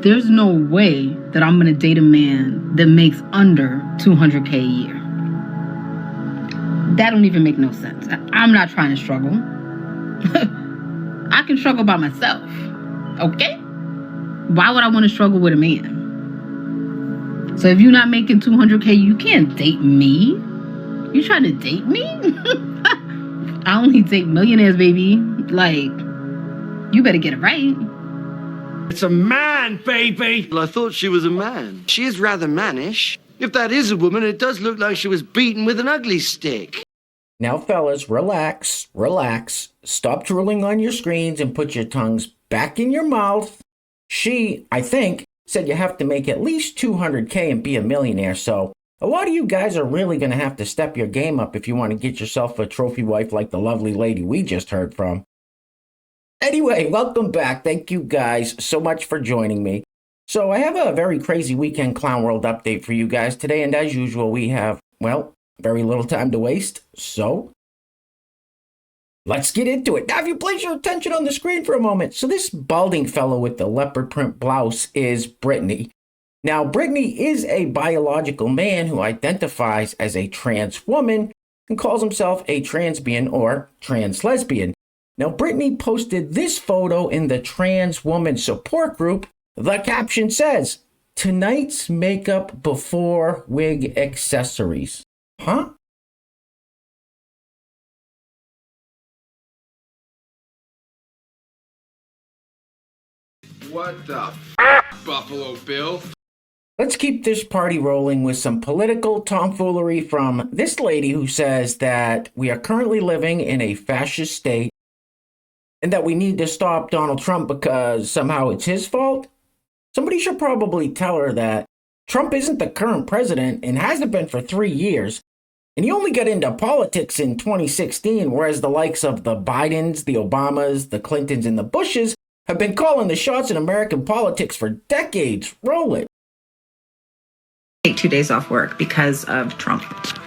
There's no way that I'm gonna date a man that makes under $200K a year. That don't even make no sense. I'm not trying to struggle. I can struggle by myself, okay? Why would I want to struggle with a man? So if you're not making $200K, you can't date me. You trying to date me? I only date millionaires, baby. Like, you better get it right. It's a man, baby! Well, I thought she was a man. She is rather mannish. If that is a woman, it does look like she was beaten with an ugly stick. Now, fellas, relax, relax. Stop drooling on your screens and put your tongues back in your mouth. She, I think, said you have to make at least $200K and be a millionaire, so a lot of you guys are really going to have to step your game up if you want to get yourself a trophy wife like the lovely lady we just heard from. Anyway, welcome back. Thank you guys so much for joining me. So I have a very crazy weekend Clown World update for you guys today, and as usual, we have, well, very little time to waste, so let's get into it. Now, if you place your attention on the screen for a moment, so this balding fellow with the leopard print blouse is Brittany. Now, Brittany is a biological man who identifies as a trans woman and calls himself a transbian or trans lesbian. Now, Brittany posted this photo in the trans woman support group. The caption says, "Tonight's makeup before wig accessories." Huh? What the Buffalo Bill? Let's keep this party rolling with some political tomfoolery from this lady who says that we are currently living in a fascist state and that we need to stop Donald Trump because somehow it's his fault. Somebody should probably tell her that Trump isn't the current president and hasn't been for 3 years. And he only got into politics in 2016, whereas the likes of the Bidens, the Obamas, the Clintons, and the Bushes have been calling the shots in American politics for decades. Roll it. Take 2 days off work because of Trump.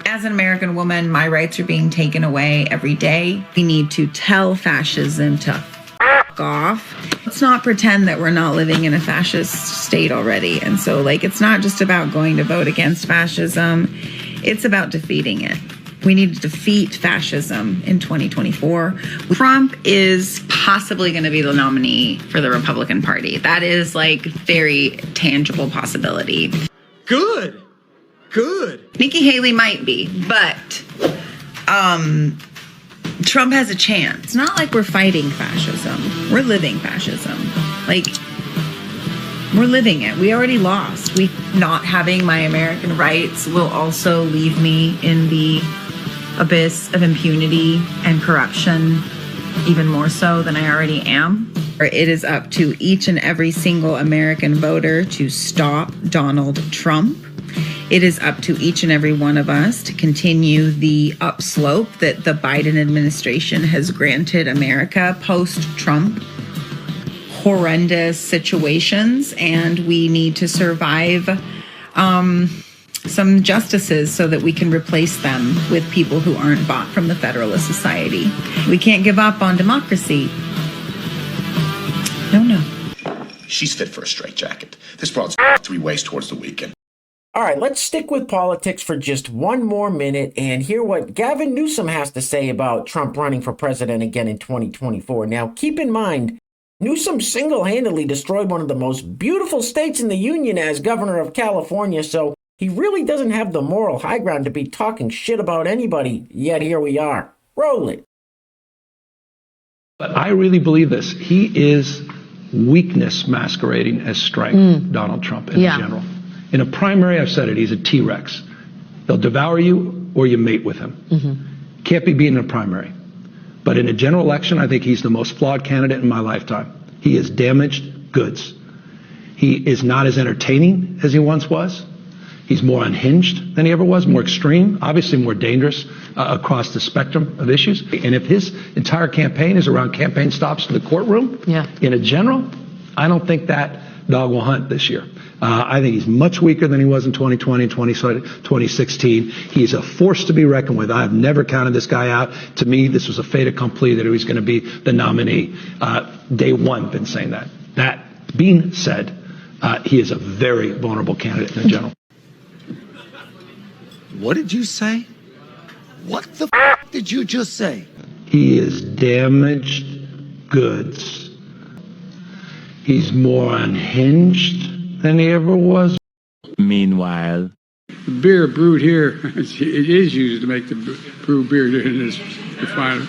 As an American woman, my rights are being taken away every day. We need to tell fascism to f*** off. Let's not pretend that we're not living in a fascist state already. And so, it's not just about going to vote against fascism. It's about defeating it. We need to defeat fascism in 2024. Trump is possibly going to be the nominee for the Republican Party. That is very tangible possibility. Good. Nikki Haley might be, but Trump has a chance. It's not like we're fighting fascism. We're living fascism. We're living it. We already lost. Not having my American rights will also leave me in the abyss of impunity and corruption, even more so than I already am. It is up to each and every single American voter to stop Donald Trump. It is up to each and every one of us to continue the upslope that the Biden administration has granted America post-Trump. Horrendous situations, and we need to survive some justices so that we can replace them with people who aren't bought from the Federalist Society. We can't give up on democracy. No. She's fit for a straitjacket. This broad's 3 ways towards the weekend. All right, let's stick with politics for just one more minute and hear what Gavin Newsom has to say about Trump running for president again in 2024. Now, keep in mind, Newsom single-handedly destroyed one of the most beautiful states in the union as governor of California, so he really doesn't have the moral high ground to be talking shit about anybody, yet here we are. Roll it. But I really believe this. He is weakness masquerading as strength, Donald Trump in general. In a primary, I've said it, he's a T-Rex. They'll devour you or you mate with him. Can't be beaten in a primary. But in a general election, I think he's the most flawed candidate in my lifetime. He is damaged goods. He is not as entertaining as he once was. He's more unhinged than he ever was, more extreme, obviously more dangerous across the spectrum of issues. And if his entire campaign is around campaign stops in the courtroom, in a general, I don't think that dog will hunt this year. I think he's much weaker than he was in 2020 and 2016. He's a force to be reckoned with. I have never counted this guy out. To me, this was a fait accompli that he was going to be the nominee. Day one, been saying that. That being said, he is a very vulnerable candidate in the general. What did you say? What the did you just say? He is damaged goods. He's more unhinged than he ever was. Meanwhile, the beer brewed here, it is used to make the brew beer in this refinery.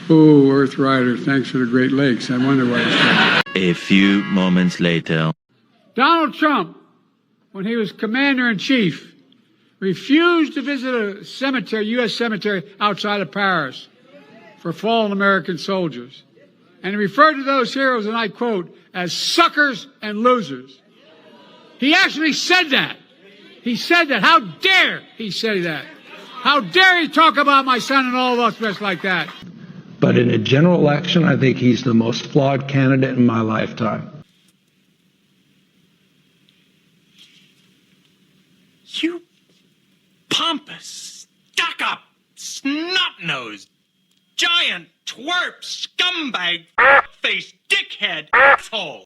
Oh, Earth Rider, thanks for the Great Lakes. I wonder why it's called. a few moments later. Donald Trump, when he was commander-in-chief, refused to visit a cemetery, U.S. cemetery outside of Paris for fallen American soldiers. And he referred to those heroes, and I quote, as suckers and losers. He actually said that. He said that. How dare he say that? How dare he talk about my son and all of us like that? But in a general election, I think he's the most flawed candidate in my lifetime. You pompous, stuck-up, snot-nosed, giant, twerp, scumbag, face, dickhead, asshole.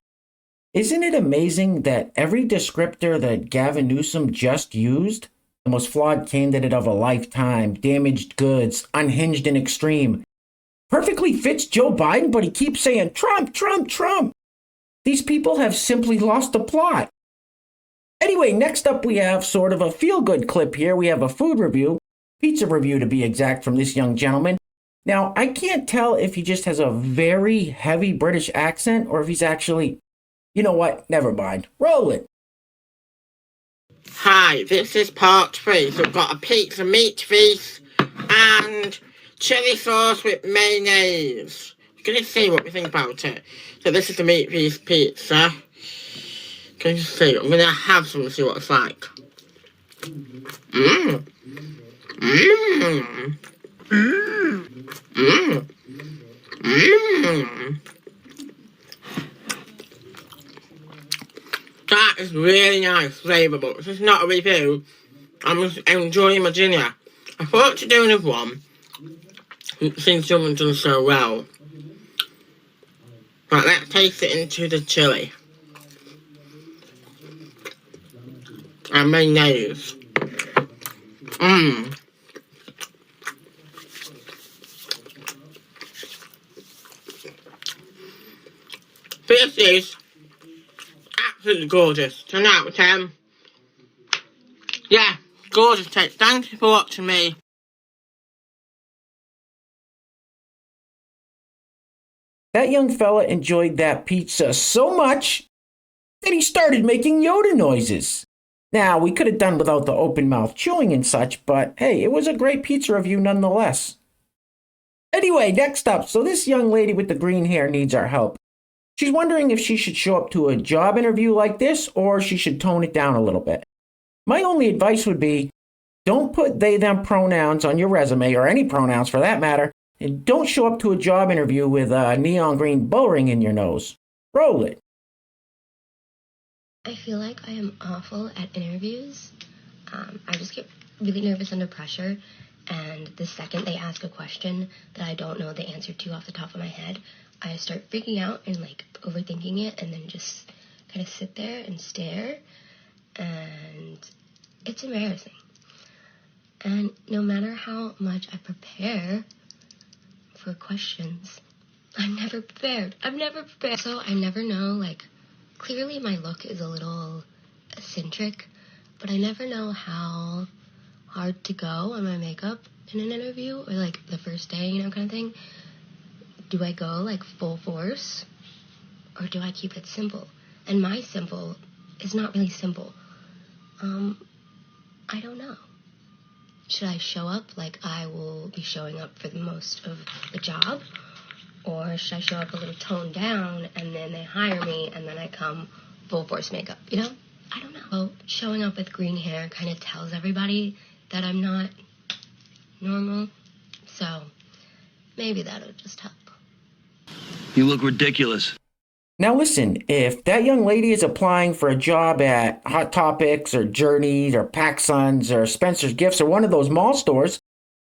Isn't it amazing that every descriptor that Gavin Newsom just used, the most flawed candidate of a lifetime, damaged goods, unhinged and extreme, perfectly fits Joe Biden, but he keeps saying Trump, Trump, Trump. These people have simply lost the plot. Anyway, next up we have sort of a feel-good clip here. We have a food review, pizza review to be exact, from this young gentleman. Now, I can't tell if he just has a very heavy British accent or if he's actually, you know what, never mind. Roll it. Hi, this is part 3. So we've got a pizza meat feast and chili sauce with mayonnaise. We're going to see what we think about it. So this is the meat feast pizza. Can you see? I'm going to have some to see what it's like. Mmm. Mmm. Mmm. Mmm. Mmm. That is really nice, flavourable. This is not a review. I'm just enjoying my dinner. I thought to do another one, since someone's done so well. Right, let's taste it into the chili. And mayonnaise. Mmm. This is absolutely gorgeous. 10 out of 10. Yeah, gorgeous taste. Thank you for watching me. That young fella enjoyed that pizza so much that he started making Yoda noises. Now, we could have done without the open mouth chewing and such, but hey, it was a great pizza review nonetheless. Anyway, next up, so this young lady with the green hair needs our help. She's wondering if she should show up to a job interview like this or she should tone it down a little bit. My only advice would be, don't put they, them pronouns on your resume, or any pronouns for that matter, and don't show up to a job interview with a neon green bow ring in your nose. Roll it. I feel like I am awful at interviews. I just get really nervous under pressure, and the second they ask a question that I don't know the answer to off the top of my head, I start freaking out and like overthinking it, and then just kind of sit there and stare, and it's embarrassing. And no matter how much I prepare for questions, I'm never prepared. So I never know, like, clearly my look is a little eccentric, but I never know how hard to go on my makeup in an interview, or like the first day, you know, kind of thing. Do I go like full force, or do I keep it simple? And my simple is not really simple. I don't know. Should I show up like I will be showing up for the most of the job? Or should I show up a little toned down and then they hire me and then I come full force makeup, you know? I don't know. So showing up with green hair kind of tells everybody that I'm not normal. So maybe that'll just help. You look ridiculous. Now listen, if that young lady is applying for a job at Hot Topics or Journeys or PacSuns or Spencer's Gifts or one of those mall stores,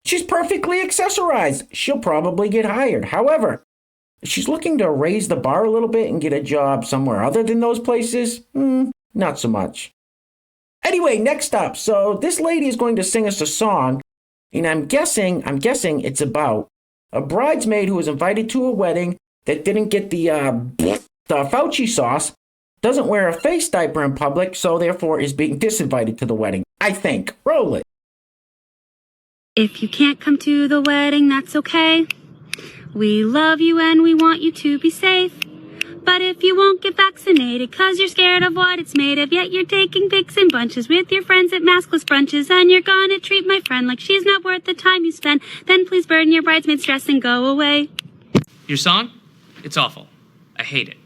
she's perfectly accessorized. She'll probably get hired. However, If she's looking to raise the bar a little bit and get a job somewhere other than those places, not so much. Anyway, next up. So this lady is going to sing us a song, and I'm guessing it's about a bridesmaid who was invited to a wedding that didn't get the Fauci sauce, doesn't wear a face diaper in public, so therefore is being disinvited to the wedding. I think. Roll it. If you can't come to the wedding, that's okay. We love you and we want you to be safe. But if you won't get vaccinated cause you're scared of what it's made of, yet you're taking pics in bunches with your friends at maskless brunches, and you're gonna treat my friend like she's not worth the time you spend, then please burn your bridesmaid's dress and go away. Your song? It's awful. I hate it.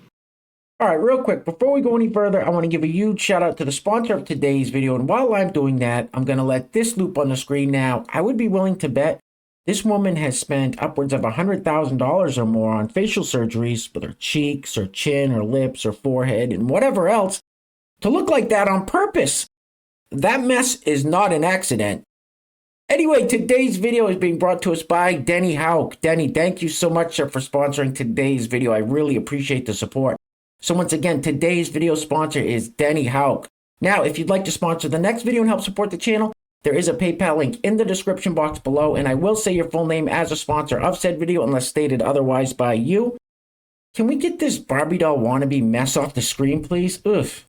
All right, real quick, before we go any further, I want to give a huge shout out to the sponsor of today's video. And while I'm doing that, I'm going to let this loop on the screen now. I would be willing to bet this woman has spent upwards of $100,000 or more on facial surgeries with her cheeks, her chin, her lips, her forehead, and whatever else to look like that on purpose. That mess is not an accident. Anyway, today's video is being brought to us by Denny Hauk. Denny, thank you so much for sponsoring today's video. I really appreciate the support. So once again, today's video sponsor is Denny Hauk. Now, if you'd like to sponsor the next video and help support the channel, there is a PayPal link in the description box below, and I will say your full name as a sponsor of said video unless stated otherwise by you. Can we get this Barbie doll wannabe mess off the screen, please? Oof.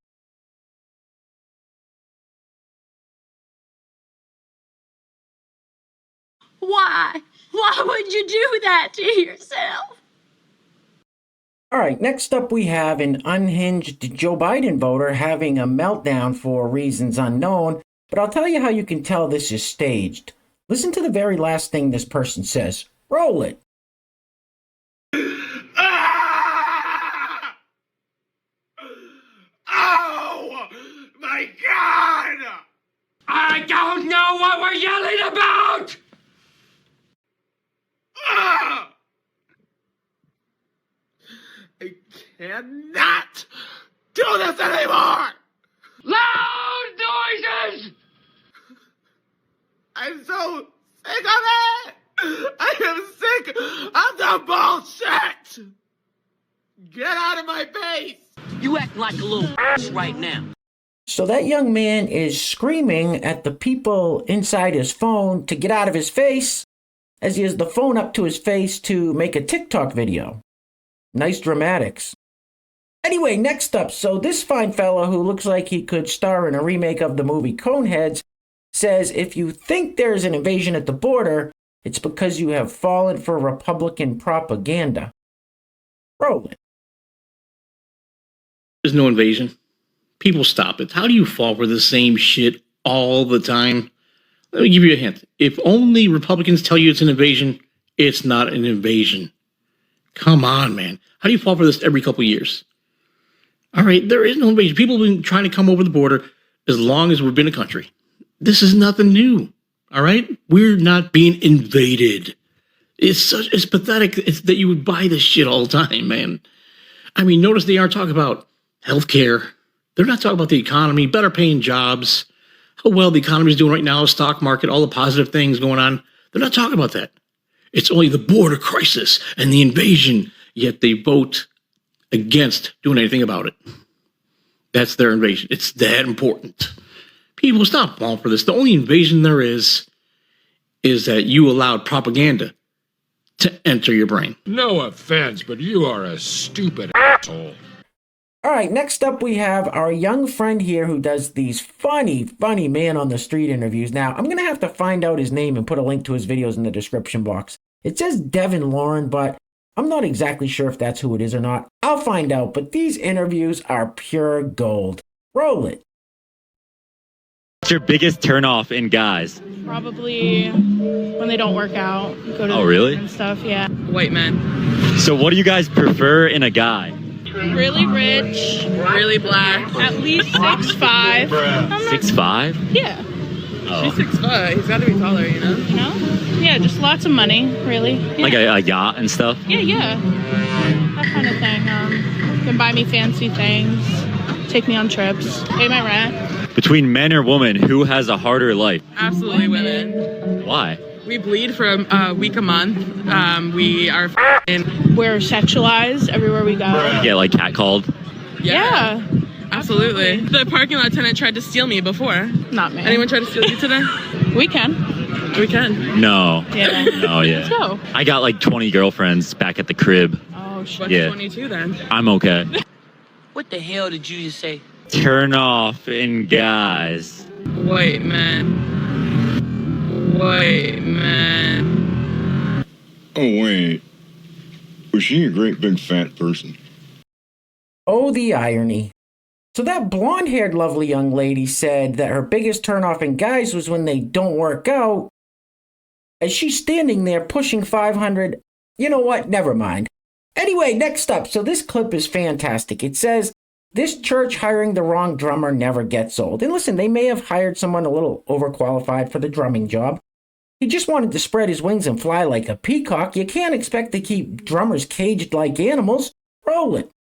Why? Why would you do that to yourself? All right, next up we have an unhinged Joe Biden voter having a meltdown for reasons unknown, but I'll tell you how you can tell this is staged. Listen to the very last thing this person says. Roll it. Ah! Oh, my God! I don't know what we're yelling about! Ah! I cannot do this anymore! Loud noises! I'm so sick of it! I am sick of the bullshit! Get out of my face! You act like a little bitch right now. So that young man is screaming at the people inside his phone to get out of his face as he has the phone up to his face to make a TikTok video. Nice dramatics. Anyway, next up, so this fine fellow who looks like he could star in a remake of the movie Coneheads says if you think there's an invasion at the border, it's because you have fallen for Republican propaganda. Roll it. There's no invasion. People stop it. How do you fall for the same shit all the time? Let me give you a hint. If only Republicans tell you it's an invasion, it's not an invasion. Come on, man. How do you fall for this every couple of years? All right, there is no invasion. People have been trying to come over the border as long as we've been a country. This is nothing new. All right? We're not being invaded. It's pathetic that you would buy this shit all the time, man. I mean, notice they aren't talking about healthcare. They're not talking about the economy, better paying jobs, how well the economy is doing right now, the stock market, all the positive things going on. They're not talking about that. It's only the border crisis and the invasion, yet they vote against doing anything about it. That's their invasion. It's that important. People, stop falling for this. The only invasion there is that you allowed propaganda to enter your brain. No offense, but you are a stupid asshole. All right, next up we have our young friend here who does these funny man on the street interviews. Now, I'm going to have to find out his name and put a link to his videos in the description box. It says Devin Lauren, but I'm not exactly sure if that's who it is or not. I'll find out, but these interviews are pure gold. Roll it. What's your biggest turnoff in guys? Probably when they don't work out, go to the really? gym and stuff, yeah. White men. So what do you guys prefer in a guy? Really rich, really black, at least 6'5". 6'5"? Yeah. Oh. She's 6'5". He's got to be taller, you know? No? Yeah, just lots of money, really. Yeah. Like a yacht and stuff? Yeah. That kind of thing. Can buy me fancy things, take me on trips, pay my rent. Between men or women, who has a harder life? Absolutely women. Why? We bleed for a week a month. We are We're sexualized everywhere we go. You get like catcalled. Yeah. Absolutely. The parking lot tenant tried to steal me before. Not me. Anyone try to steal you today? We can. We can. No. Yeah. Oh yeah. Let's go. I got like 20 girlfriends back at the crib. Oh shit. What's 22 then? I'm okay. What the hell did you just say? Turn off in guys. Wait, man. Oh, wait. Was she a great big fat person? Oh, the irony. So that blonde-haired lovely young lady said that her biggest turnoff in guys was when they don't work out. As she's standing there pushing 500, you know what? Never mind. Anyway, next up. So this clip is fantastic. It says, this church hiring the wrong drummer never gets old. And listen, they may have hired someone a little overqualified for the drumming job. He just wanted to spread his wings and fly like a peacock. You can't expect to keep drummers caged like animals. Roll it.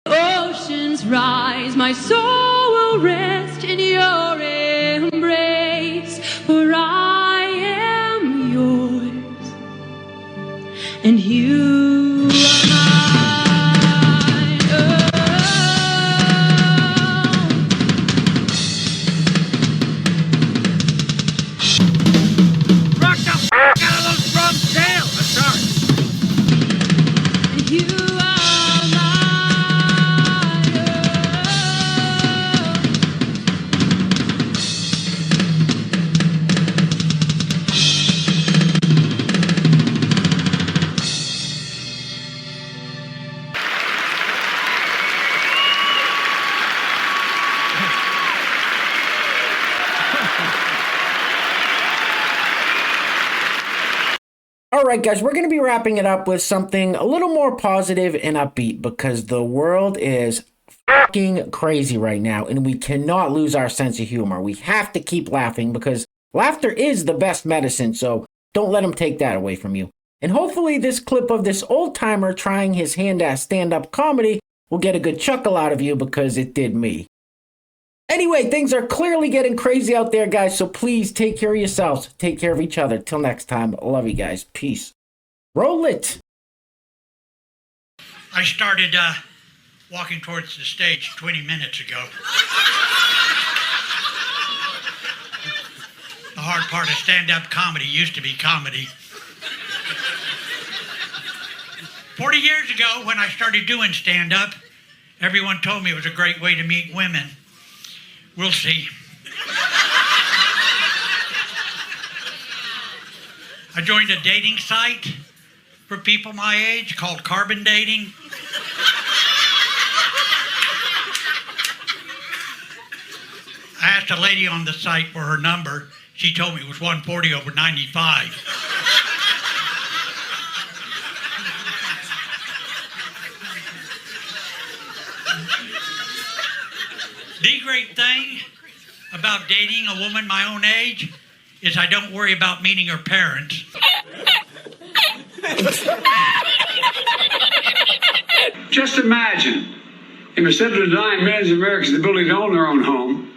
Oceans rise, my soul will rest in your embrace, for I am yours, and you are mine. Rock the f*** out of those drums, tail! I'm sorry. And you All right, guys, we're going to be wrapping it up with something a little more positive and upbeat because the world is fucking crazy right now and we cannot lose our sense of humor. We have to keep laughing because laughter is the best medicine, so don't let them take that away from you. And hopefully this clip of this old timer trying his hand at stand-up comedy will get a good chuckle out of you because it did me. Anyway, things are clearly getting crazy out there, guys, so please take care of yourselves. Take care of each other. Till next time, love you guys. Peace. Roll it. I started walking towards the stage 20 minutes ago. The hard part of stand-up comedy used to be comedy. 40 years ago, when I started doing stand-up, everyone told me it was a great way to meet women. We'll see. I joined a dating site for people my age called Carbon Dating. I asked a lady on the site for her number. She told me it was 140 over 95. The great thing about dating a woman my own age is I don't worry about meeting her parents. Just imagine, instead of denying millions of Americans the ability to own their own home,